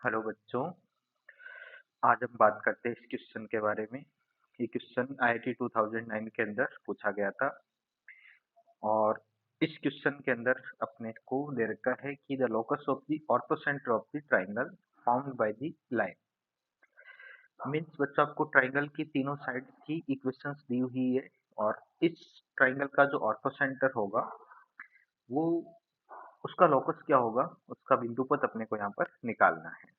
Hello बच्चों, आज हम बात करते हैं इस क्वेश्चन के बारे में। ये क्वेश्चन आईआईटी 2009 के अंदर पूछा गया था और इस क्वेश्चन के अंदर अपने को दे रखा है कि the locus of the orthocenter of the triangle found by the line. Means बच्चों आपको ट्राइंगल की तीनों साइड की इक्वेशंस दी हुई है और इस ट्राइंगल का जो ऑर्थोसेंटर होगा वो उसका लोकस क्या होगा, उसका बिंदु पथ अपने को यहाँ पर निकालना है।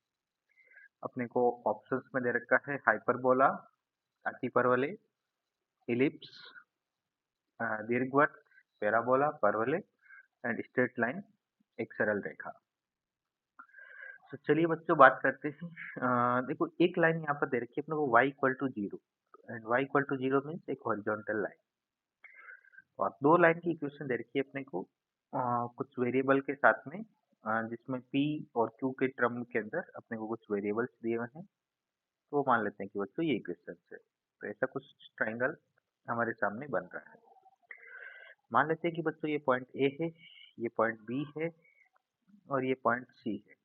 अपने को ऑप्शंस में दे रखा है हाइपरबोला, अतिपरवलय, इलिप्स, दीर्घवृत्त, पैराबोला, परवलय एंड स्ट्रेट लाइन, एक सरल रेखा। तो चलिए बच्चों बात करते हैं। देखो एक लाइन यहाँ पर दे रखी है अपने को y equal to zero and y equal to zero means एक हॉरिजॉन्टल लाइन और दो लाइन की इक्वेशन दे रखी है अपने को कुछ वेरिएबल के साथ में, जिसमें p और q के टर्म के अंदर अपने को कुछ वेरिएबल्स दिए हुए हैं। तो मान लेते हैं कि बच्चों ये इक्वेशन है, तो ऐसा कुछ ट्राइंगल हमारे सामने बन रहा है। मान लेते हैं कि बच्चों ये पॉइंट ए है, ये पॉइंट बी है और ये पॉइंट सी है।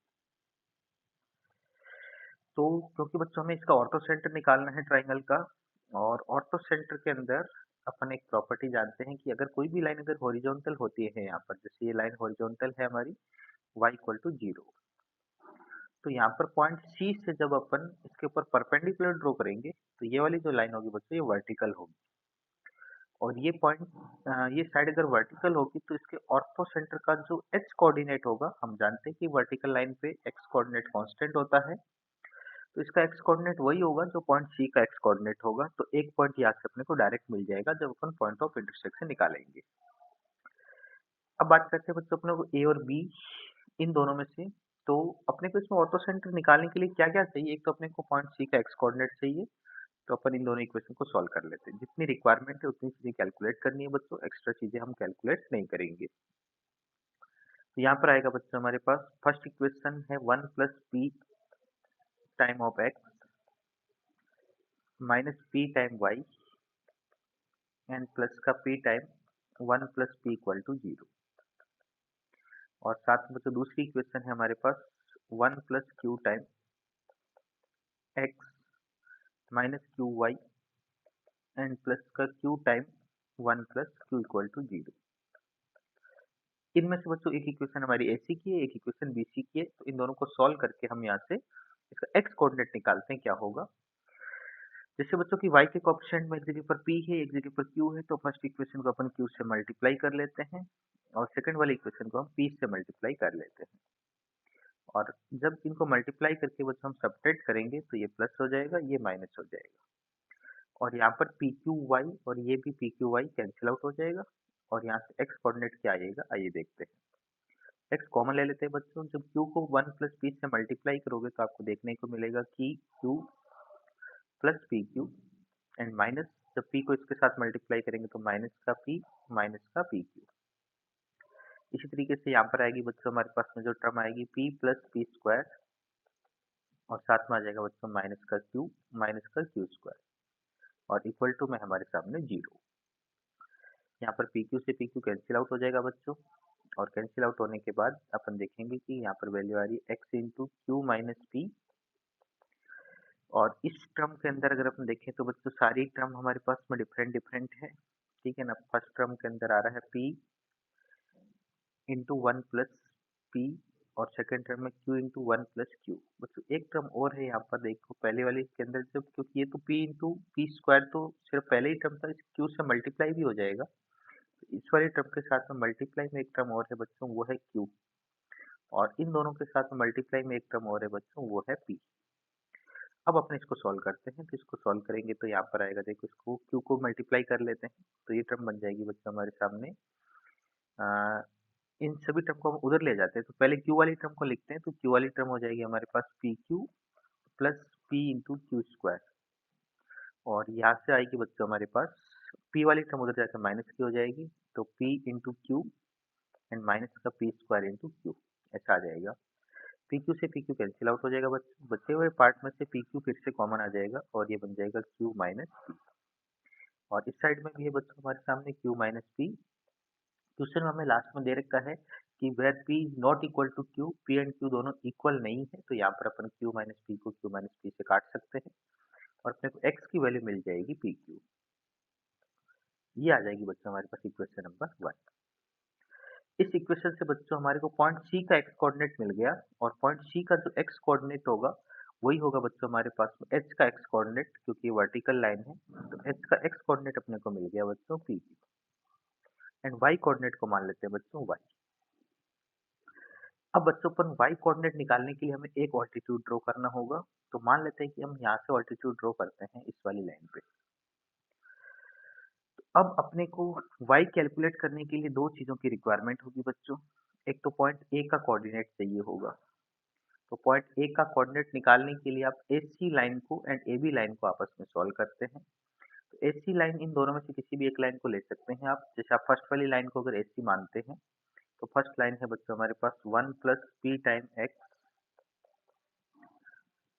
तो क्योंकि बच्चों हमें इसका ऑर्थो सेंटर निकालना है ट्राइंगल का, और ऑर्थो सेंटर के अंदर अपन एक प्रॉपर्टी जानते हैं कि अगर कोई भी लाइन अगर हॉरिजॉन्टल होती है यहाँ पर, जैसे ये लाइन हॉरिजॉन्टल है हमारी y इक्वल टू जीरो, तो यहाँ पर पॉइंट सी से जब अपन इसके ऊपर परपेंडिकुलर ड्रॉ करेंगे तो ये वाली जो लाइन होगी बच्चों ये वर्टिकल होगी और ये पॉइंट ये साइड अगर वर्टिकल होगी तो इसके ऑर्थो सेंटर का जो x कोऑर्डिनेट होगा, हम जानते हैं कि वर्टिकल लाइन पे x कोऑर्डिनेट कांस्टेंट होता है, तो इसका x कोऑर्डिनेट वही होगा जो पॉइंट C का x कोऑर्डिनेट होगा। तो एक पॉइंट यहाँ से अपने को डायरेक्ट मिल जाएगा जब अपन पॉइंट ऑफ इंटरसेक्शन निकालेंगे। अब बात करते हैं बच्चों अपने को A और B इन दोनों में से। तो अपने को इसमें ऑर्थो सेंटर निकालने के लिए क्या क्या चाहिए, एक तो अपने को पॉइंट C का x कोऑर्डिनेट चाहिए, तो अपन इन दोनों इक्वेशन को सॉल्व कर लेते हैं। जितनी रिक्वायरमेंट है उतनी चीजें कैलकुलेट करनी है बच्चों, एक्स्ट्रा चीजें हम कैलकुलेट नहीं करेंगे। तो यहाँ पर आएगा बच्चों हमारे पास फर्स्ट इक्वेशन है one plus p time of x minus p time y and plus का p time one plus p equal to zero. और साथ में तो दूसरी इक्वेशन है हमारे पास one plus q time x minus q y and plus का q time one plus q equal to zero. इनमें से बच्चों एक इक्वेशन हमारी एसी की है, एक इक्वेशन बीसी की है, तो इन दोनों को सॉल्व करके हम यहाँ से इसका एक्स कोऑर्डिनेट निकालते हैं क्या होगा। जैसे बच्चों की y के कोएफिशिएंट में एक जगह पर p है एक जगह पर q है, तो फर्स्ट इक्वेशन को अपन q से मल्टीप्लाई कर लेते हैं और सेकंड वाली इक्वेशन को हम p से मल्टीप्लाई कर लेते हैं। और जब इनको मल्टीप्लाई करके बच्चों हम सब्ट्रैक्ट करेंगे तो ये प्लस हो जाएगा, ये माइनस हो जाएगा और यहाँ पर पी क्यू वाई और ये भी p q y cancel out हो जाएगा और यहाँ से एक्स कोऑर्डिनेट क्या आएगा आइए देखते हैं। एक्स कॉमन ले लेते हैं बच्चों, जब क्यू को वन प्लस पी से मल्टीप्लाई करोगे तो आपको देखने को मिलेगा कि Q plus P q and minus, जब p को इसके साथ मल्टीप्लाई करेंगे तो माइनस का p माइनस का पी क्यू। इसी तरीके से यहाँ पर आएगी बच्चों हमारे पास में जो टर्म आएगी p प्लस पी स्क्वायर और साथ में आ जाएगा बच्चों माइनस का क्यू स्क्वायर और इक्वल टू में हमारे सामने जीरो। यहाँ पर पी क्यू से पी क्यू कैंसिल आउट हो जाएगा बच्चों और कैंसिल आउट होने के बाद अपन देखेंगे कि यहाँ पर वैल्यू आ रही है x into Q minus P. और इस टर्म के अंदर अगर अपन देखें तो बच्चों सारी टर्म हमारे पास में डिफरेंट डिफरेंट है, ठीक है ना। फर्स्ट टर्म के अंदर आ रहा है p into one plus P और सेकंड टर्म में q into one plus Q. बच्चों एक टर्म और है यहाँ पर देखो पहले वाले के अंदर, जब क्योंकि ये तो p इंटू पी स्क्वायर तो सिर्फ पहले ही टर्म था, इस q से मल्टीप्लाई भी हो जाएगा, तो इस वाले टर्म के साथ में मल्टीप्लाई में एक टर्म और है बच्चों वो है q और इन दोनों के साथ में मल्टीप्लाई में एक टर्म और है बच्चों वो है p। अब अपन इसको सॉल्व करते हैं, तो इसको सॉल्व करेंगे तो यहाँ पर आएगा देखो, इसको q को मल्टीप्लाई कर लेते हैं तो ये टर्म बन जाएगी बच्चों हमारे सामने। इन सभी टर्म को हम उधर ले जाते हैं तो पहले q वाली टर्म को लिखते हैं, तो q वाली टर्म हो जाएगी हमारे पास p q plus p into q square और यहाँ से आएगी बच्चों हमारे पास p वाली टर्म उधर जाकर माइनस की हो जाएगी, तो p into Q and minus का पी स्क्वायर इंटू क्यू, ऐसा आ जाएगा। पी क्यू से पी क्यू कैंसिल आउट हो जाएगा बच्चों, बचे हुए पार्ट में से पी क्यू फिर से कॉमन आ जाएगा और ये बन जाएगा क्यू माइनस पी। और इस साइड में भी है बच्चों हमारे सामने क्यू माइनस पी। क्वेश्चन में हमें लास्ट में दे रखा है कि where p not equal to q, p and q दोनों इक्वल नहीं है, तो यहाँ पर अपन क्यू माइनस पी को क्यू माइनस पी से काट सकते हैं और अपने को एक्स की वैल्यू मिल जाएगी पी क्यू। ये आ जाएगी बच्चों हमारे पास इक्वेशन नंबर 1। इस इक्वेशन से बच्चों हमारे को पॉइंट सी का एक्स कोऑर्डिनेट मिल गया और पॉइंट सी का जो एक्स कोऑर्डिनेट होगा वही होगा बच्चों हमारे पास में एच का एक्स कोऑर्डिनेट, क्योंकि ये वर्टिकल लाइन है। तो एच का एक्स कोऑर्डिनेट अपने को मिल गया बच्चों पी की, एंड वाई कोऑर्डिनेट को मान लेते हैं बच्चों वाई। अब बच्चों अपन वाई कोऑर्डिनेट निकालने के लिए हमें एक ऑल्टीट्यूड ड्रॉ करना होगा। तो मान लेते हैं कि हम यहाँ से ऑल्टीट्यूड ड्रॉ करते हैं इस वाली लाइन पे। अब अपने को y कैलकुलेट करने के लिए दो चीज़ों की रिक्वायरमेंट होगी बच्चों। एक तो पॉइंट ए का कोऑर्डिनेट चाहिए होगा। तो पॉइंट ए का कोऑर्डिनेट निकालने के लिए आप एसी लाइन को एंड एबी लाइन को आपस में सॉल्व करते हैं। तो एसी लाइन इन दोनों में से किसी भी एक लाइन को ले सकते हैं आप। जैसे आप फर्स्ट वाली लाइन को अगर एसी मानते हैं तो फर्स्ट लाइन है बच्चों हमारे पास 1 प्लस पी टाइम एक्स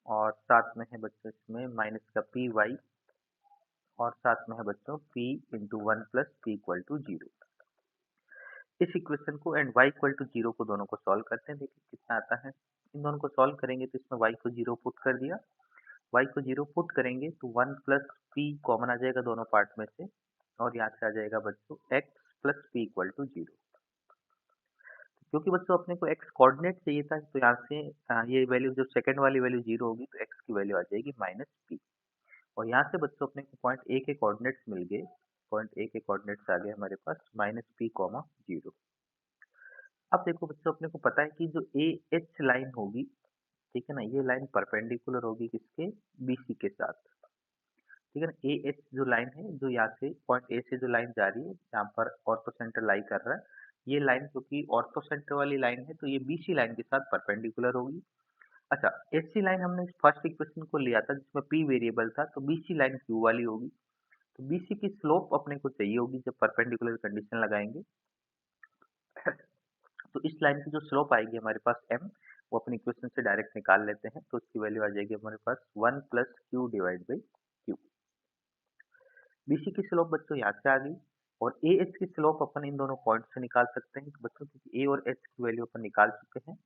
और साथ में है बच्चों इसमें माइनस का पी वाई और साथ में है बच्चों p into one plus p equal to zero. इस इक्वेशन को and y equal to zero को दोनों को सॉल्व करते हैं, देखिए कितना आता है। इन दोनों को सॉल्व करेंगे तो इसमें y को जीरो पुट कर दिया, y को जीरो पुट करेंगे तो वन प्लस पी कॉमन आ जाएगा दोनों पार्ट में से और यहाँ से आ जाएगा बच्चों x plus p equal to zero. क्योंकि बच्चों अपने को x कोऑर्डिनेट चाहिए था तो यहाँ से ये वैल्यू जो सेकंड वाली वैल्यू जीरो होगी तो x की वैल्यू आ जाएगी माइनस पी। और यहाँ से बच्चों अपने को पॉइंट ए के कोऑर्डिनेट्स मिल गए। पॉइंट ए के कोऑर्डिनेट्स आ गए हमारे पास माइनस पी कॉमा जीरो। अब देखो बच्चों अपने को पता है कि जो ए एच लाइन होगी, ठीक है ना, ये लाइन परपेंडिकुलर होगी किसके, बीसी के साथ। ठीक है ना, ए एच जो लाइन है जो यहाँ से पॉइंट ए से जो लाइन जा रही है यहाँ पर ऑर्थो सेंटर लाई कर रहा है, ये लाइन क्योंकि ऑर्थो सेंटर वाली लाइन है तो ये बीसी लाइन के साथ परपेंडिकुलर होगी। अच्छा, एचसी लाइन हमने फर्स्ट इक्वेशन को लिया था जिसमें पी वेरिएबल था, तो बीसी लाइन क्यू वाली होगी। तो बीसी की स्लोप अपने को चाहिए होगी जब परपेंडिकुलर कंडीशन लगाएंगे। तो इस लाइन की जो स्लोप आएगी हमारे पास m, वो अपने इक्वेशन से डायरेक्ट निकाल लेते हैं। तो उसकी वैल्यू आ जाएगी हमारे पास 1 plus Q divide by Q. BC की स्लोप बच्चों यहाँ से आ गई और ए एच की स्लोप अपन इन दोनों पॉइंट से निकाल सकते हैं बच्चों, क्योंकि ए और एच की वैल्यू अपन निकाल चुके हैं।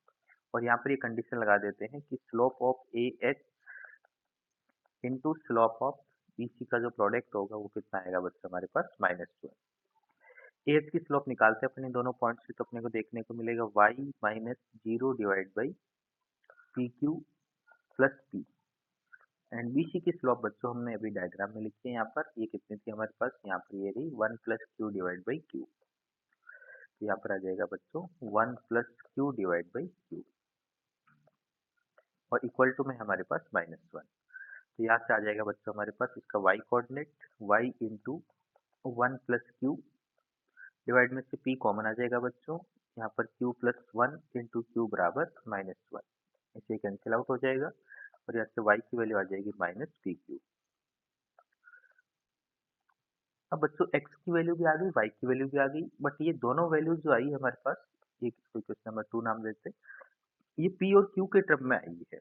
और यहाँ पर ये कंडीशन लगा देते हैं कि slope of A H into slope of BC का जो प्रोडक्ट होगा वो कितना आएगा बच्चों हमारे पास -12। एच की स्लोप निकालते हैं अपने दोनों पॉइंट से तो अपने को देखने को मिलेगा y minus zero divide by P q plus P. And BC की स्लोप बच्चों हमने अभी डायग्राम में लिखी है यहाँ पर, ये कितनी थी हमारे पास, यहाँ पर ये रही 1 plus Q divide by Q. तो यहाँ पर आ जाएगा बच्चों 1 plus Q divide by Q और इक्वल टू में हमारे पास -1। तो यहाँ से आ जाएगा बच्चों हमारे पास इसका y coordinate y into one plus Q divide में से p कॉमन आ जाएगा बच्चों, यहाँ पर q plus one into Q बराबर -1, इसे कैंसिल आउट हो जाएगा और यहाँ से y की वैल्यू आ जाएगी माइनस पी क्यू। अब बच्चों x की वैल्यू भी आ गई, y की वैल्यू भी आ गई, बट ये दोनों वैल्यू जो आई है हमारे पास, ये किसको क्वेश्चन नंबर 2 नाम देते हैं, ये p और q के टर्म में आई है।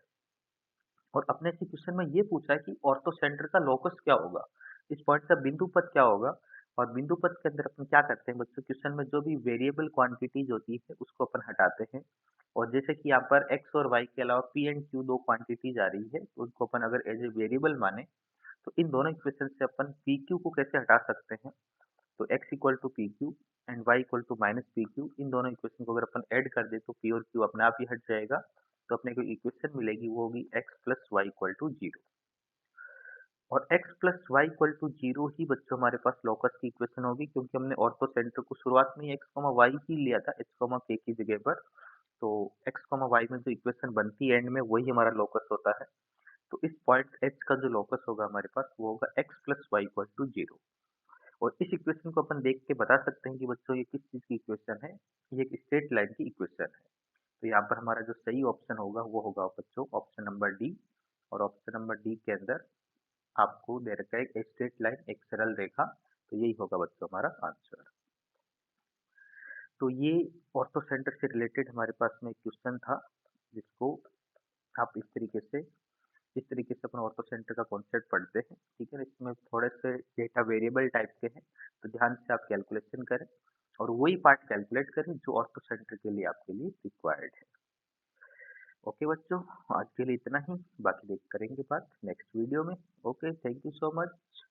और अपने से क्वेश्चन में ये पूछा है कि ऑर्थो सेंटर का लोकस क्या होगा, इस पॉइंट का बिंदु पद क्या होगा। और बिंदु पद के अंदर अपन क्या करते हैं बच्चों, क्वेश्चन में जो भी वेरिएबल क्वांटिटीज होती है उसको अपन हटाते हैं। और जैसे कि यहाँ पर x और y के अलावा p एंड q दो क्वांटिटीज आ रही है, तो उनको अपन अगर एज ए वेरिएबल माने तो इन दोनों इक्वेशन से अपन पी क्यू को कैसे हटा सकते हैं। तो x equal to p q and y equal to minus p q, इन दोनों इक्वेशन को अगर अपन ऐड कर दे तो p और q अपने आप ही हट जाएगा। तो अपने को इक्वेशन मिलेगी वो होगी x plus y equal to zero. और x plus y equal to zero ही बच्चों हमारे पास लोकस की इक्वेशन होगी, क्योंकि हमने ऑर्थो सेंटर को शुरुआत में x वाई ही लिया था h k की जगह पर। तो x वाई में जो इक्वेशन बनती है एंड में वही हमारा लोकस होता है। तो इस पॉइंट h का जो लोकस होगा हमारे पास वो होगा x plus y equal to zero. और इस इक्वेशन को अपन देख के बता सकते हैं कि बच्चों ये किस चीज़ की इक्वेशन है, ये एक स्ट्रेट लाइन की इक्वेशन है। तो यहाँ पर हमारा जो सही ऑप्शन होगा वो होगा बच्चों ऑप्शन नंबर डी। और ऑप्शन नंबर डी के अंदर आपको दे रखा है एक स्ट्रेट लाइन, एक सरल रेखा, तो यही होगा बच्चों हमारा आंसर। तो ये ऑर्थो सेंटर से रिलेटेड हमारे पास में क्वेश्चन था, जिसको आप इस तरीके से अपन ऑर्थो सेंटर का कॉन्सेप्ट पढ़ते हैं। ठीक है, इसमें थोड़े से डेटा वेरिएबल टाइप के हैं, तो ध्यान से आप कैलकुलेशन करें। और वही पार्ट कैलकुलेट करें जो ऑर्थो सेंटर के लिए आपके लिए रिक्वायर्ड है। ओके बच्चों, आज के लिए इतना ही, बाकी देख करेंगे बात नेक्स्ट वीडियो में। Okay, thank you so much.